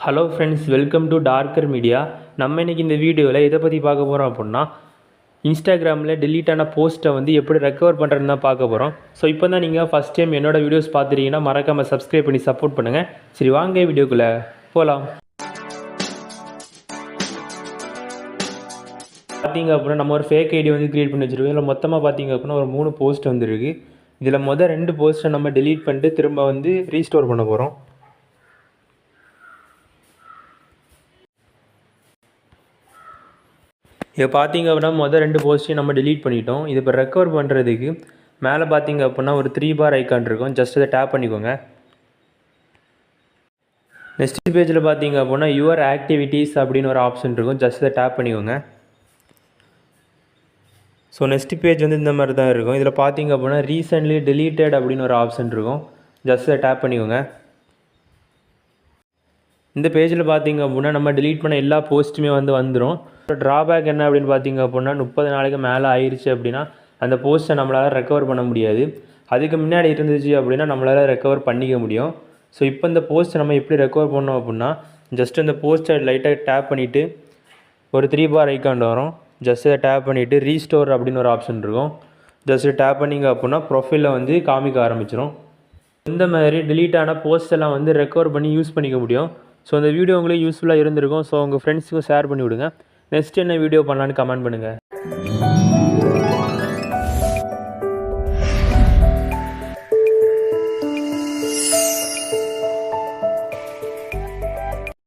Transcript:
Hello friends, welcome to darker media. நம்ம இன்றைக்கி இந்த வீடியோவில் எதை பற்றி பார்க்க போகிறோம் அப்படின்னா, இன்ஸ்டாகிராமில் டெலீட் ஆன போஸ்ட்டை வந்து எப்படி ரெக்கவர் பண்ணுறதுன்னு தான் பார்க்க போகிறோம். ஸோ இப்போ தான் நீங்கள் ஃபஸ்ட் டைம் என்னோடய வீடியோஸ் பார்த்துட்டீங்கன்னா மறக்காமல் சப்ஸ்கிரைப் பண்ணி சப்போர்ட் பண்ணுங்கள். சரி, வாங்க வீடியோக்குள்ளே போகலாம். பார்த்திங்க அப்படின்னா நம்ம ஒரு ஃபேக் ஐடி வந்து க்ரியேட் பண்ணி வச்சுருக்கோம். இதில் மொத்தமாக பார்த்திங்க அப்படின்னா ஒரு 3 போஸ்ட் வந்துருக்கு. இதில் மொதல் 2 போஸ்ட்டை நம்ம டெலீட் பண்ணிட்டு திரும்ப வந்து ரீஸ்டோர் பண்ண போகிறோம். இதை பார்த்திங்க அப்படின்னா மொதல் 2 போஸ்ட்டையும் நம்ம டெலீட் பண்ணிட்டோம். இது இப்போ ரெக்கவர் பண்ணுறதுக்கு மேலே பார்த்திங்க அப்படின்னா ஒரு 3 பார் ஐக்கான் இருக்கும். ஜஸ்ட் அதை டேப் பண்ணிக்கோங்க. நெக்ஸ்ட் பேஜில் பார்த்திங்க அப்படின்னா யுவர் ஆக்டிவிட்டீஸ் அப்படின்னு ஒரு ஆப்ஷன் இருக்கும். ஜஸ்ட் அதை டேப் பண்ணிக்கோங்க. ஸோ நெக்ஸ்ட் பேஜ் வந்து இந்த மாதிரி தான் இருக்கும். இதில் பார்த்திங்க அப்படின்னா ரீசெண்ட்லி டெலீட்டட் அப்படின்னு ஒரு ஆப்ஷன் இருக்கும். ஜஸ்ட் அதை டேப் பண்ணிக்கோங்க. இந்த பேஜில் பார்த்திங்க அப்படின்னா நம்ம டெலீட் பண்ண எல்லா போஸ்ட்டுமே வந்துடும். ட்ராபேக் என்ன அப்படின்னு பார்த்திங்க அப்படின்னா 30 நாளைக்கு மேலே ஆயிடுச்சு அப்படின்னா அந்த போஸ்ட்டை நம்மளால் ரெக்கவர் பண்ண முடியாது. அதுக்கு முன்னாடி இருந்துச்சு அப்படின்னா நம்மளால் ரெக்கவர் பண்ணிக்க முடியும். ஸோ இப்போ இந்த போஸ்ட்டை நம்ம எப்படி ரெக்கவர் பண்ணோம் அப்படின்னா, ஜஸ்ட் அந்த போஸ்ட்டை லைட்டாக டேப் பண்ணிவிட்டு ஒரு 3 பார் ஐக்கான் வரும். ஜஸ்ட் அதை டேப் பண்ணிவிட்டு ரீஸ்டோர் அப்படின்னு ஒரு ஆப்ஷன் இருக்கும். ஜஸ்ட் டேப் பண்ணிங்க அப்படின்னா ப்ரொஃபைலில் வந்து காமிக்க ஆரம்பிச்சிடும். இந்த மாதிரி டெலீட் ஆன போஸ்ட் எல்லாம் வந்து ரெக்கவர் பண்ணி யூஸ் பண்ணிக்க முடியும். ஸோ இந்த வீடியோ உங்களுக்கு யூஸ்ஃபுல்லாக இருந்திருக்கும். ஸோ உங்கள் ஃப்ரெண்ட்ஸுக்கும் ஷேர் பண்ணி விடுங்க. நெக்ஸ்ட் என்ன வீடியோ பண்ணலான்னு கமெண்ட் பண்ணுங்கள்.